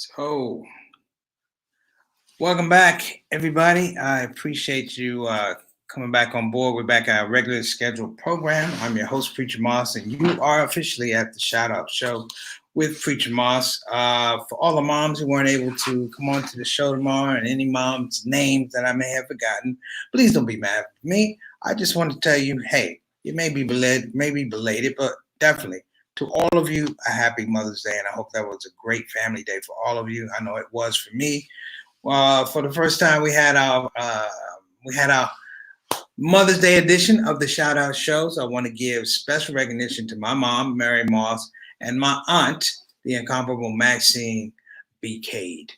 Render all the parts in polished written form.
So, welcome back, everybody. I appreciate you coming back on board. We're back at our regular scheduled program. I'm your host, Preacher Moss, and you are officially at the Shout Out Show with Preacher Moss. For all the moms who weren't able to come on to the show tomorrow and any moms' names that I may have forgotten, please don't be mad at me. I just want to tell you, hey, it may be belated, but definitely to all of you, a happy Mother's Day, and I hope that was a great family day for all of you. I know it was for me. For the first time, we had our Mother's Day edition of the Shout Out Shows. I want to give special recognition to my mom, Mary Moss, and my aunt, the incomparable Maxine B. Cade.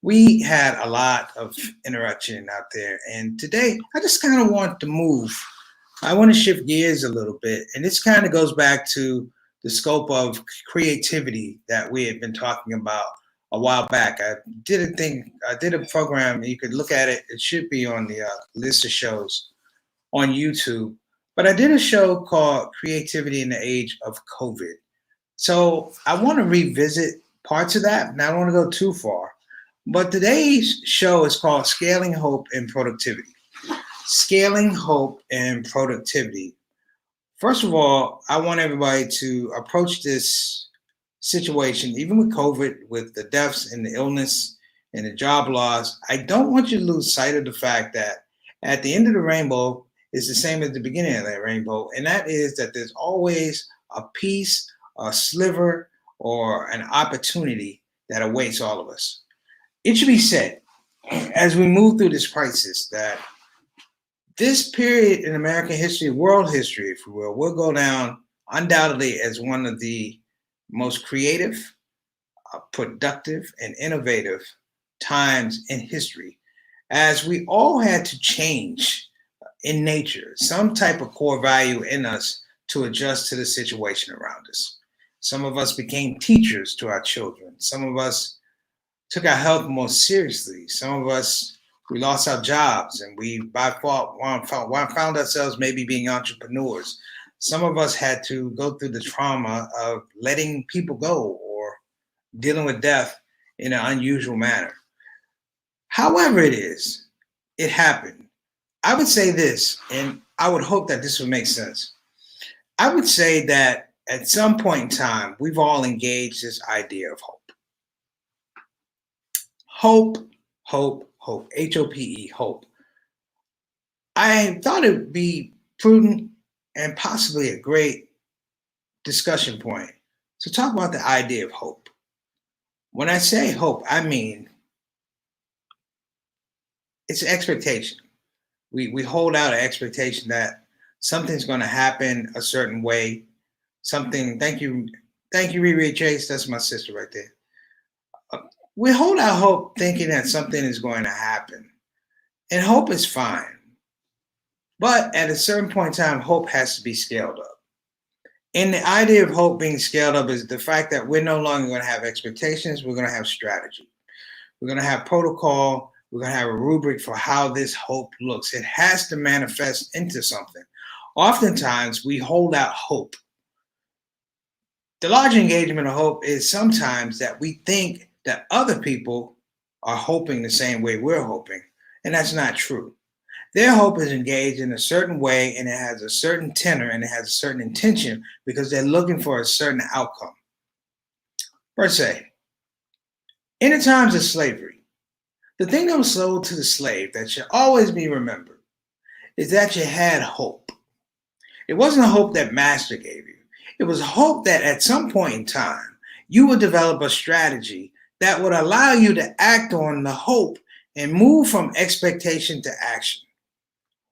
We had a lot of interaction out there, and today I just kind of want to move. I want to shift gears a little bit, and this kind of goes back to the scope of creativity that we had been talking about a while back. I did a program. You could look at it. It should be on the list of shows on YouTube. But I did a show called Creativity in the Age of COVID. So I want to revisit parts of that, and I don't want to go too far. But today's show is called Scaling Hope and Productivity. Scaling Hope and Productivity. First of all, I want everybody to approach this situation, even with COVID, with the deaths and the illness and the job loss. I don't want you to lose sight of the fact that at the end of the rainbow is the same as the beginning of that rainbow, and that is that there's always a piece, a sliver, or an opportunity that awaits all of us. It should be said, as we move through this crisis, that this period in American history, world history, if you will go down undoubtedly as one of the most creative, productive, and innovative times in history, as we all had to change in nature some type of core value in us to adjust to the situation around us. Some of us became teachers to our children. Some of us took our health more seriously. Some of us, we lost our jobs and we by fault found ourselves maybe being entrepreneurs. Some of us had to go through the trauma of letting people go or dealing with death in an unusual manner. However it is, it happened. I would say this, and I would hope that this would make sense. I would say that at some point in time, we've all engaged this idea of hope. Hope, Hope, hope. I thought it would be prudent and possibly a great discussion point to talk about the idea of hope. When I say hope, I mean it's an expectation. We hold out an expectation that something's going to happen a certain way. Something. Thank you, Riri Chase. That's my sister right there. We hold out hope, thinking that something is going to happen, and hope is fine. But at a certain point in time, hope has to be scaled up. And the idea of hope being scaled up is the fact that we're no longer going to have expectations, we're going to have strategy. We're going to have protocol, we're going to have a rubric for how this hope looks. It has to manifest into something. Oftentimes, we hold out hope. The larger engagement of hope is sometimes that we think that other people are hoping the same way we're hoping, and that's not true. Their hope is engaged in a certain way and it has a certain tenor and it has a certain intention because they're looking for a certain outcome. Per se, in the times of slavery, the thing that was sold to the slave that should always be remembered is that you had hope. It wasn't a hope that master gave you. It was a hope that at some point in time, you would develop a strategy that would allow you to act on the hope and move from expectation to action.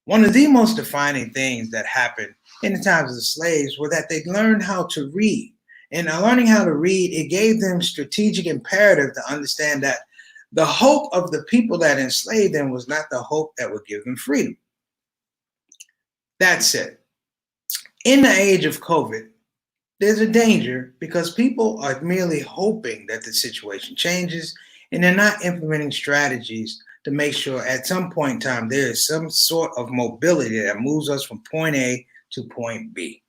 One of the most defining things that happened in the times of the slaves were that they learned how to read. And learning how to read, it gave them strategic imperative to understand that the hope of the people that enslaved them was not the hope that would give them freedom. That said, in the age of COVID, there's a danger because people are merely hoping that the situation changes and they're not implementing strategies to make sure at some point in time there is some sort of mobility that moves us from point A to point B.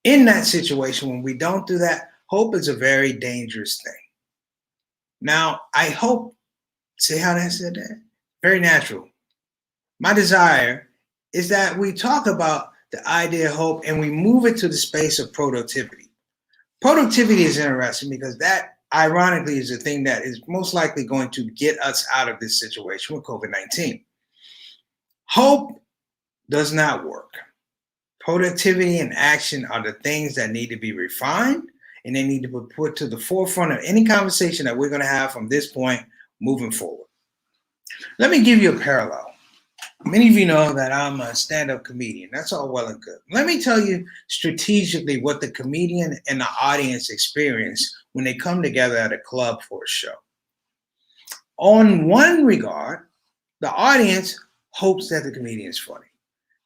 In that situation, when we don't do that, hope is a very dangerous thing. Now, I hope, see how I said that? Very natural. My desire is that we talk about the idea of hope and we move it to the space of productivity. Productivity is interesting because that, ironically, is the thing that is most likely going to get us out of this situation with COVID 19. Hope does not work. Productivity and action are the things that need to be refined and they need to be put to the forefront of any conversation that we're going to have from this point moving forward. Let me give you a parallel. Many of you know that I'm a stand-up comedian. That's all well and good. Let me tell you strategically what the comedian and the audience experience when they come together at a club for a show. On one regard, the audience hopes that the comedian is funny.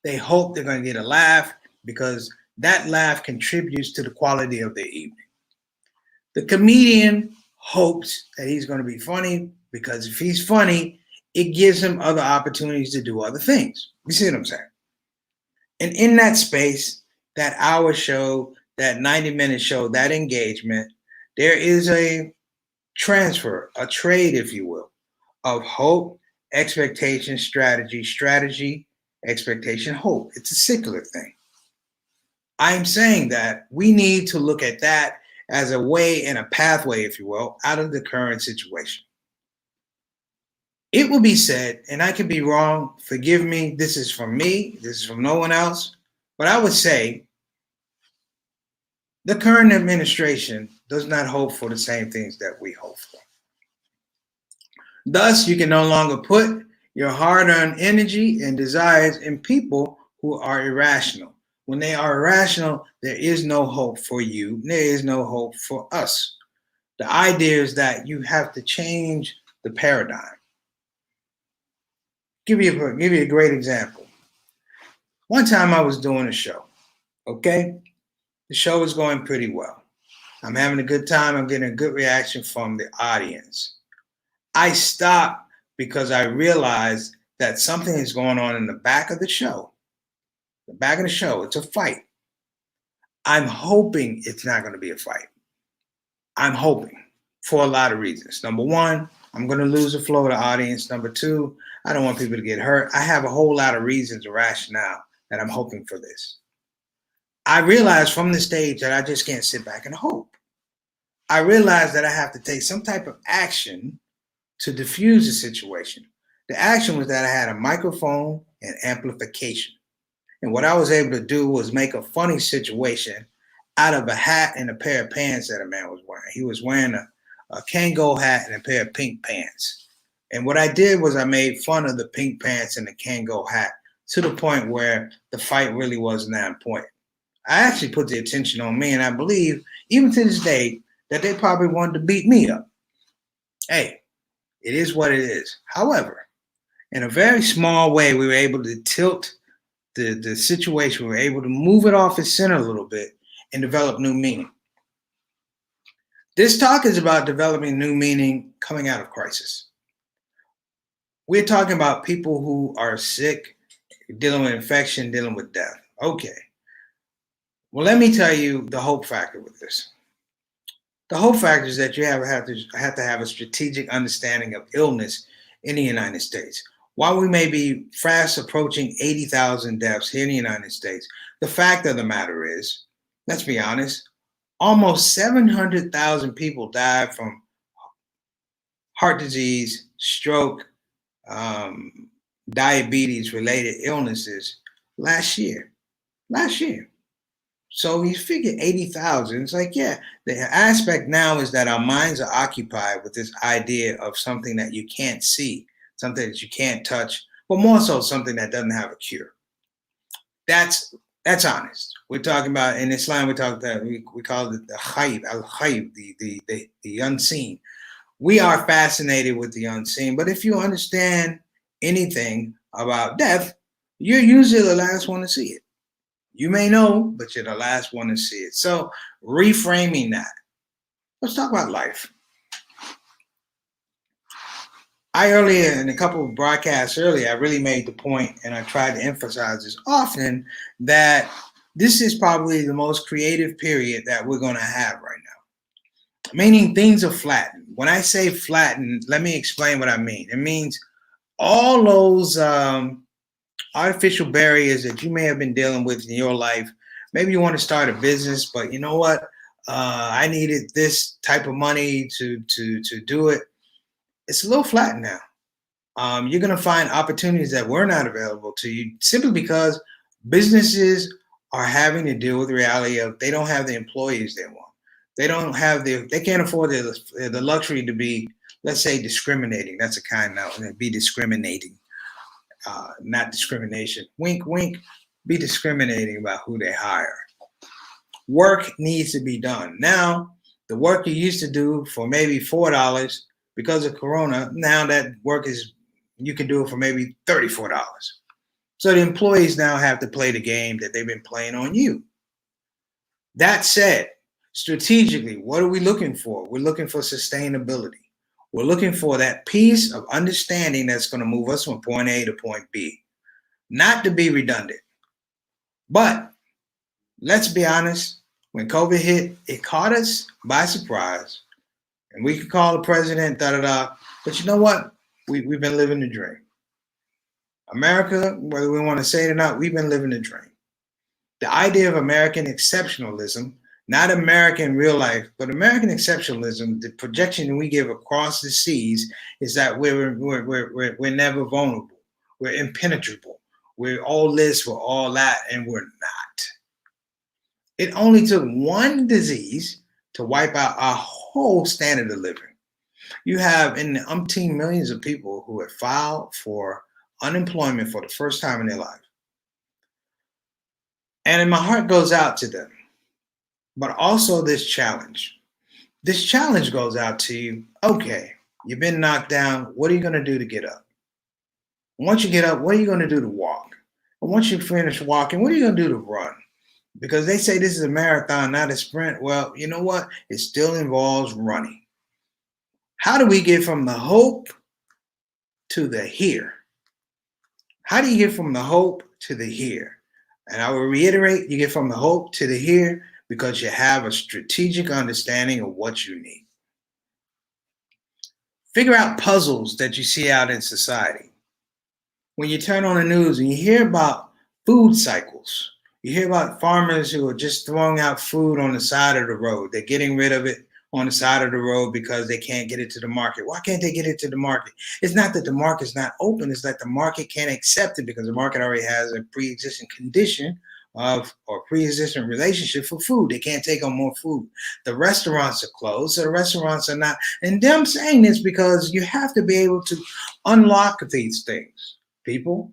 They hope they're going to get a laugh because that laugh contributes to the quality of their evening. The comedian hopes that he's going to be funny because if he's funny, it gives him other opportunities to do other things. You see what I'm saying? And in that space, that hour show, that 90-minute show, that engagement, there is a transfer, a trade, if you will, of hope, expectation, strategy, expectation, hope. It's a cyclic thing. I'm saying that we need to look at that as a way and a pathway, if you will, out of the current situation. It will be said, and I could be wrong, forgive me, this is from me, this is from no one else, but I would say the current administration does not hope for the same things that we hope for. Thus, you can no longer put your hard-earned energy and desires in people who are irrational. When they are irrational, there is no hope for you. There is no hope for us. The idea is that you have to change the paradigm. Give you a great example. One time I was doing a show, okay? The show was going pretty well. I'm having a good time. I'm getting a good reaction from the audience. I stopped because I realized that something is going on in the back of the show. The back of the show, it's a fight. I'm hoping it's not going to be a fight. I'm hoping for a lot of reasons. Number one, I'm going to lose the flow of the audience. Number two, I don't want people to get hurt. I have a whole lot of reasons or rationale that I'm hoping for this. I realized from the stage that I just can't sit back and hope. I realized that I have to take some type of action to diffuse the situation. The action was that I had a microphone and amplification. And what I was able to do was make a funny situation out of a hat and a pair of pants that a man was wearing. He was wearing a Kangol hat and a pair of pink pants. And what I did was I made fun of the pink pants and the Kangol hat to the point where the fight really wasn't that important. I actually put the attention on me, and I believe, even to this day, that they probably wanted to beat me up. Hey, it is what it is. However, in a very small way, we were able to tilt the situation. We were able to move it off its center a little bit and develop new meaning. This talk is about developing new meaning coming out of crisis. We're talking about people who are sick, dealing with infection, dealing with death. Okay. Well, let me tell you the hope factor with this. The hope factor is that you have to have a strategic understanding of illness in the United States. While we may be fast approaching 80,000 deaths here in the United States, the fact of the matter is, let's be honest, almost 700,000 people died from heart disease, stroke, diabetes-related illnesses last year. So you figure 80,000. It's like, yeah, the aspect now is that our minds are occupied with this idea of something that you can't see, something that you can't touch, but more so something that doesn't have a cure. That's honest. We're talking about, in Islam, we call it the khayb, al-khayb, the unseen. We are fascinated with the unseen, but if you understand anything about death, you're usually the last one to see it. You may know, but you're the last one to see it. So reframing that. Let's talk about life. I earlier, in a couple of broadcasts earlier, I really made the point, and I tried to emphasize this often, that this is probably the most creative period that we're going to have right now. Meaning things are flattened. when I say flatten, let me explain what I mean. It means all those artificial barriers that you may have been dealing with in your life. Maybe you want to start a business, but you know what? I needed this type of money to do it. It's a little flat now. You're going to find opportunities that were not available to you simply because businesses are having to deal with the reality of they don't have the employees they want. They can't afford the luxury to be, let's say, discriminating. That's a kind note. Be discriminating, not discrimination. Wink, wink. Be discriminating about who they hire. Work needs to be done. Now, the work you used to do for maybe $4 because of Corona, now that work is, you can do it for maybe $34. So the employees now have to play the game that they've been playing on you. That said, strategically, what are we looking for? We're looking for sustainability. We're looking for that piece of understanding that's going to move us from point A to point B. Not to be redundant, but let's be honest, when COVID hit, it caught us by surprise. And we could call the president, da-da-da. But you know what? We've been living the dream. America, whether we want to say it or not, we've been living the dream. The idea of American exceptionalism, not American real life, but American exceptionalism, the projection we give across the seas is that we're never vulnerable. We're impenetrable. We're all this, we're all that, and we're not. It only took one disease to wipe out our whole standard of living. You have in the umpteen millions of people who have filed for unemployment for the first time in their life. And my heart goes out to them. But also this challenge. This challenge goes out to you. Okay, you've been knocked down. What are you going to do to get up? Once you get up, what are you going to do to walk? And once you finish walking, what are you going to do to run? Because they say this is a marathon, not a sprint. Well, you know what? It still involves running. How do we get from the hope to the here? How do you get from the hope to the here? And I will reiterate, you get from the hope to the here because you have a strategic understanding of what you need. Figure out puzzles that you see out in society. When you turn on the news and you hear about food cycles, you hear about farmers who are just throwing out food on the side of the road. They're getting rid of it on the side of the road because they can't get it to the market. Why can't they get it to the market? It's not that the market's not open. It's that the market can't accept it because the market already has a pre-existing condition of or pre-existing relationship for food. They can't take on more food. The restaurants are closed, so the restaurants are not. And I'm saying this because you have to be able to unlock these things. People,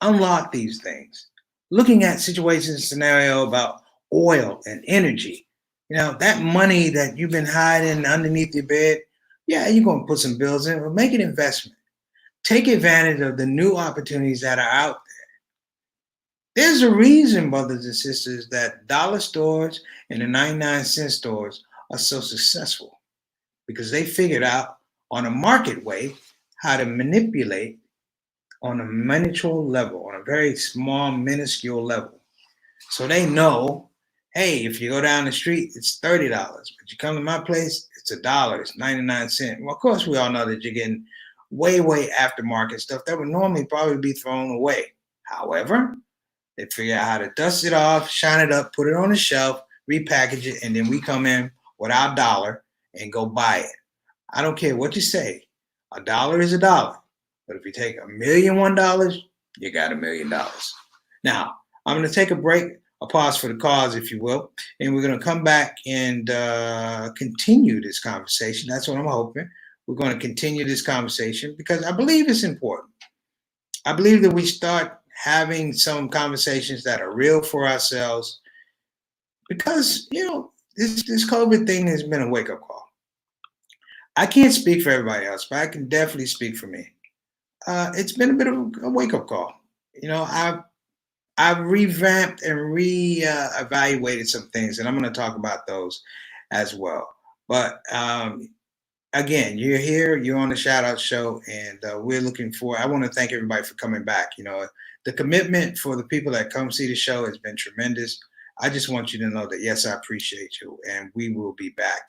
unlock these things. Looking at situations, scenario about oil and energy. You know, that money that you've been hiding underneath your bed, yeah, you're going to put some bills in, but make an investment. Take advantage of the new opportunities that are out there. There's a reason, brothers and sisters, that dollar stores and the 99-cent stores are so successful because they figured out on a market way how to manipulate on a miniature level, on a very small, minuscule level. So they know, hey, if you go down the street, it's $30. But you come to my place, it's $1. It's 99 cents. Well, of course, we all know that you're getting way, way aftermarket stuff that would normally probably be thrown away. However, they figure out how to dust it off, shine it up, put it on the shelf, repackage it, and then we come in with our dollar and go buy it. I don't care what you say. $1 is $1. But if you take $1,001,001, you got $1 million. Now, I'm going to take a break, a pause for the cause, if you will, and we're going to come back and continue this conversation. That's what I'm hoping. We're going to continue this conversation because I believe it's important. I believe that we start having some conversations that are real for ourselves because, you know, this COVID thing has been a wake-up call. I can't speak for everybody else, but I can definitely speak for me. It's been a bit of a wake-up call. You know, I've revamped and evaluated some things, and I'm going to talk about those as well. But again, you're here, you're on the Shout Out Show, and we're looking for. I want to thank everybody for coming back. You know, the commitment for the people that come see the show has been tremendous. I just want you to know that yes, I appreciate you, and we will be back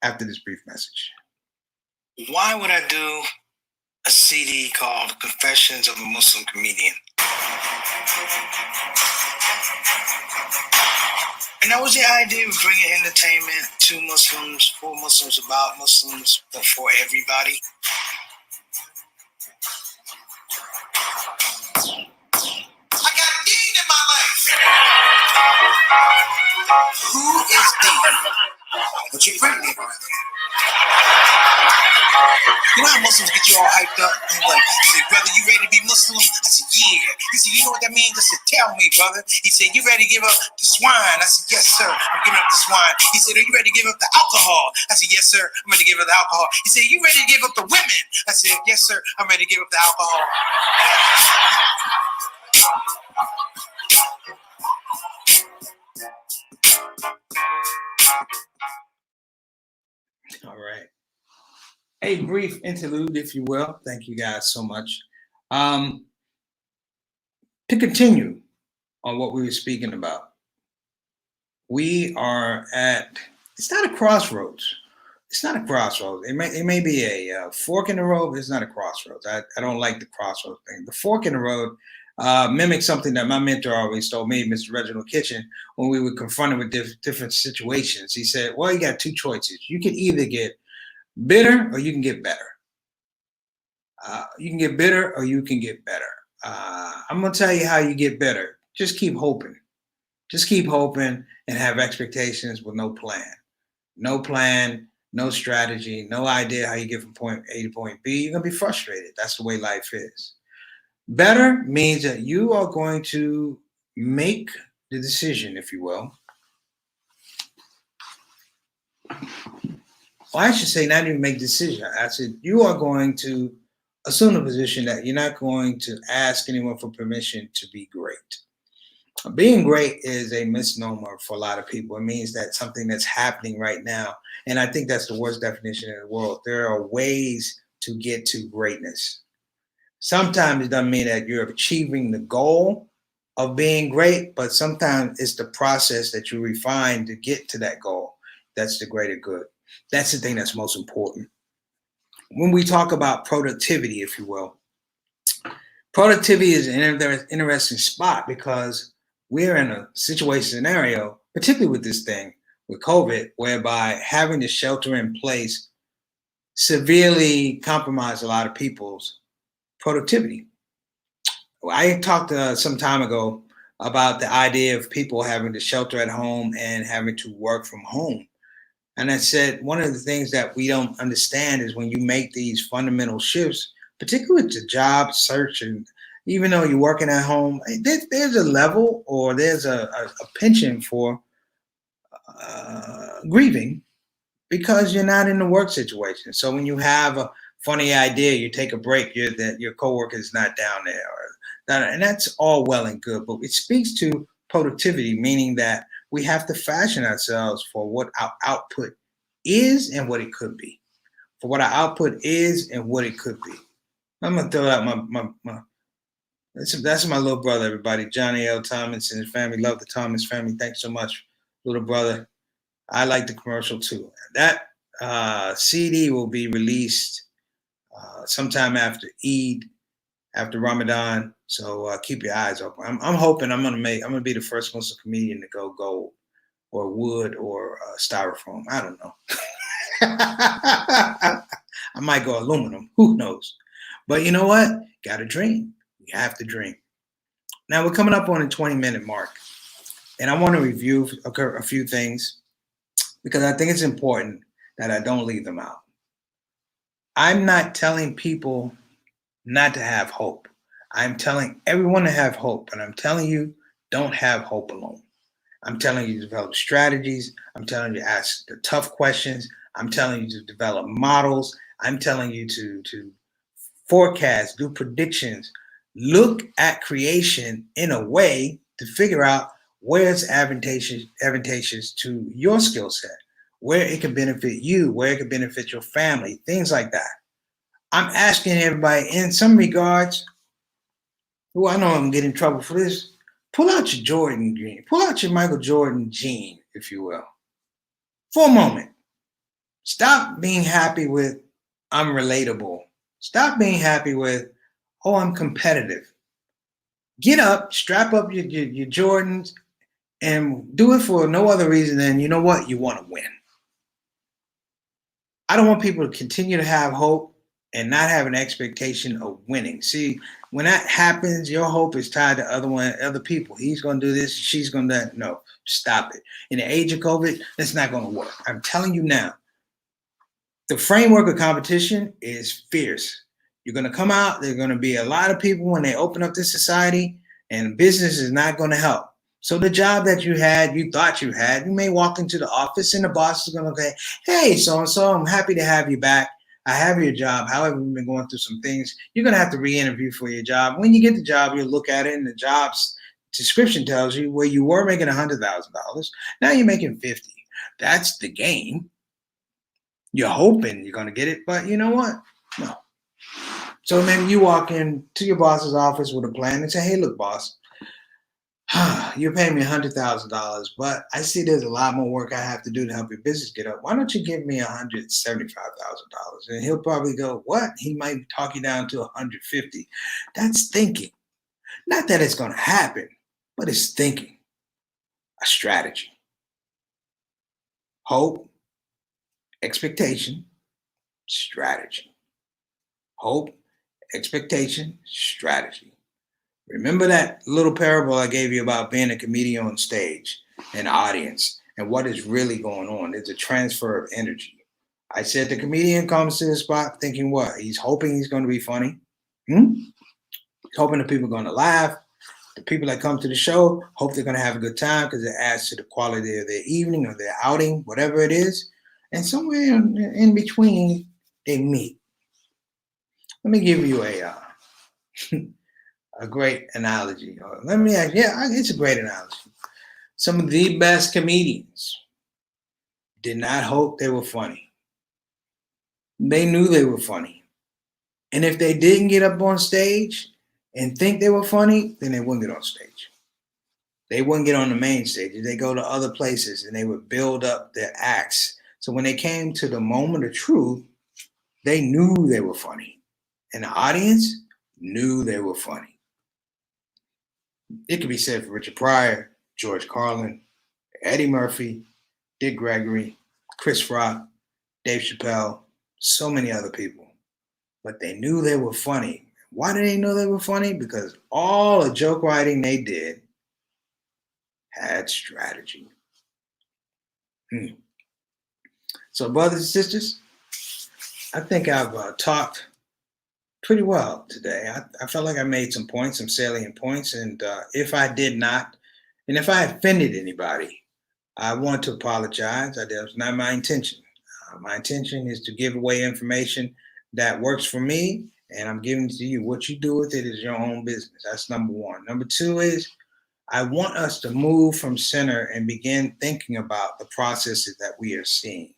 after this brief message. Why would I do a CD called Confessions of a Muslim Comedian? And that was the idea of bringing entertainment to Muslims, for Muslims, about Muslims, but for everybody. I got Dean in my life. Who is Dean? What you bring me, brother? You know how Muslims get you all hyped up? And like, he said, brother, you ready to be Muslim? I said, yeah. He said, you know what that means? I said, tell me, brother. He said, you ready to give up the swine? I said, yes, sir. I'm giving up the swine. He said, are you ready to give up the alcohol? I said, yes, sir. I'm ready to give up the alcohol. He said, you ready to give up the women? I said, yes, sir. I'm ready to give up the alcohol. All right. A brief interlude, if you will. Thank you guys so much. To continue on what we were speaking about, we are at, it's not a crossroads. It's not a crossroads. It may be a fork in the road, but it's not a crossroads. I don't like the crossroads thing. The fork in the road mimics something that my mentor always told me, Mr. Reginald Kitchen, when we were confronted with different situations. He said, well, you got two choices. You can either get bitter or you can get better. You can get bitter or you can get better. I'm going to tell you how you get better. Just keep hoping. Just keep hoping and have expectations with no plan. No plan, no strategy, no idea how you get from point A to point B. You're going to be frustrated. That's the way life is. Better means that you are going to make the decision, if you will. Well, I should say not even make the decision. I said you are going to assume the position that you're not going to ask anyone for permission to be great. Being great is a misnomer for a lot of people. It means that something that's happening right now. And I think that's the worst definition in the world. There are ways to get to greatness. Sometimes it doesn't mean that you're achieving the goal of being great, but sometimes it's the process that you refine to get to that goal. That's the greater good. That's the thing that's most important. When we talk about productivity, if you will, productivity is an interesting spot because we're in a situation scenario, particularly with this thing, with COVID, whereby having to shelter in place severely compromised a lot of people's productivity. I talked some time ago about the idea of people having to shelter at home and having to work from home. And I said, one of the things that we don't understand is when you make these fundamental shifts, particularly with the job search, and even though you're working at home, there's a level or there's a penchant for grieving because you're not in the work situation. So when you have a funny idea, you take a break, your coworker is not down there, and that's all well and good. But it speaks to productivity, meaning that we have to fashion ourselves for what our output is and what it could be. For what our output is and what it could be. I'm gonna throw out my that's my little brother, everybody. Johnny L. Thomas and his family. Love the Thomas family. Thanks so much, little brother. I like the commercial too. That CD will be released sometime after Eid, after Ramadan. So keep your eyes open. I'm hoping I'm gonna be the first Muslim comedian to go gold or wood or styrofoam. I don't know. I might go aluminum. Who knows? But you know what? Got to dream. You have to dream. Now we're coming up on the 20-minute mark, and I want to review a few things because I think it's important that I don't leave them out. I'm not telling people not to have hope. I'm telling everyone to have hope, and I'm telling you, don't have hope alone. I'm telling you to develop strategies. I'm telling you to ask the tough questions. I'm telling you to develop models. I'm telling you to forecast, do predictions, look at creation in a way to figure out where it's advantageous to your skill set, where it can benefit you, where it can benefit your family, things like that. I'm asking everybody in some regards, who I know I'm getting in trouble for this, pull out your Jordan gene, pull out your Michael Jordan gene, if you will, for a moment. Stop being happy with I'm relatable. Stop being happy with, oh, I'm competitive. Get up, strap up your Jordans, and do it for no other reason than, you know what? You want to win. I don't want people to continue to have hope and not have an expectation of winning. See, when that happens, your hope is tied to other people. He's going to do this, she's going to do that. No, stop it. In the age of COVID, that's not going to work. I'm telling you now. The framework of competition is fierce. You're going to come out, there are going to be a lot of people when they open up this society, and business is not going to help. So the job that you thought you had, you may walk into the office and the boss is going to say, hey, so-and-so, I'm happy to have you back. I have your job. However, we've been going through some things. You're going to have to re-interview for your job. When you get the job, you'll look at it and the job's description tells you where you were making $100,000. Now you're making 50. That's the game. You're hoping you're going to get it, but you know what? No. So maybe you walk into your boss's office with a plan and say, hey, look, boss, you're paying me $100,000, but I see there's a lot more work I have to do to help your business get up. Why don't you give me $175,000? And he'll probably go, what? He might talk you down to 150. That's thinking. Not that it's going to happen, but it's thinking. A strategy. Hope, expectation, strategy. Hope, expectation, strategy. Remember that little parable I gave you about being a comedian on stage, an audience, and what is really going on. It's a transfer of energy. I said the comedian comes to the spot thinking what? He's hoping he's going to be funny. He's hoping the people are going to laugh. The people that come to the show hope they're going to have a good time because it adds to the quality of their evening or their outing, whatever it is. And somewhere in between, they meet. Let me give you a great analogy. Let me ask, it's a great analogy. Some of the best comedians did not hope they were funny. They knew they were funny. And if they didn't get up on stage and think they were funny, then they wouldn't get on stage. They wouldn't get on the main stage. They go to other places and they would build up their acts. So when they came to the moment of truth, they knew they were funny. And the audience knew they were funny. It could be said for Richard Pryor, George Carlin, Eddie Murphy, Dick Gregory, Chris Rock, Dave Chappelle, so many other people. But they knew they were funny. Why did they know they were funny? Because all the joke writing they did had strategy. So, brothers and sisters, I think I've talked pretty well today. I felt like I made some points, some salient points. And if I did not, and if I offended anybody, I want to apologize. That was not my intention. My intention is to give away information that works for me, and I'm giving it to you. What you do with it is your own business. That's number one. Number two is I want us to move from center and begin thinking about the processes that we are seeing.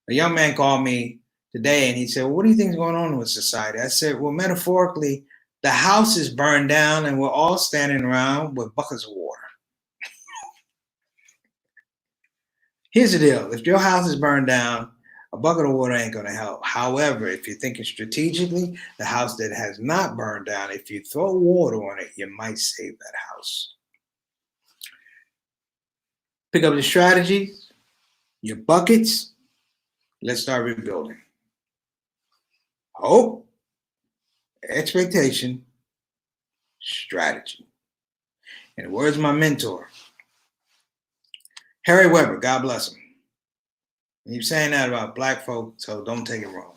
A young man called me today and he said, well, what do you think is going on with society? I said, well, metaphorically, the house is burned down and we're all standing around with buckets of water. Here's the deal. If your house is burned down, a bucket of water ain't going to help. However, if you're thinking strategically, the house that has not burned down, if you throw water on it, you might save that house. Pick up the strategies, your buckets. Let's start rebuilding. Hope, expectation, strategy. In the words of my mentor, Harry Weber, God bless him. And he's saying that about black folk, so don't take it wrong.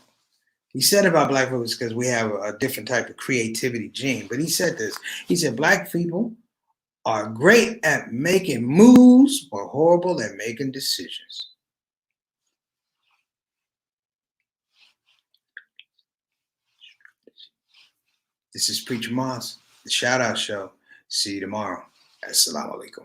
He said about black folks because we have a different type of creativity gene, but he said this. He said, black people are great at making moves, but horrible at making decisions. This is Preacher Moss, the Shout Out Show. See you tomorrow. Assalamu alaikum.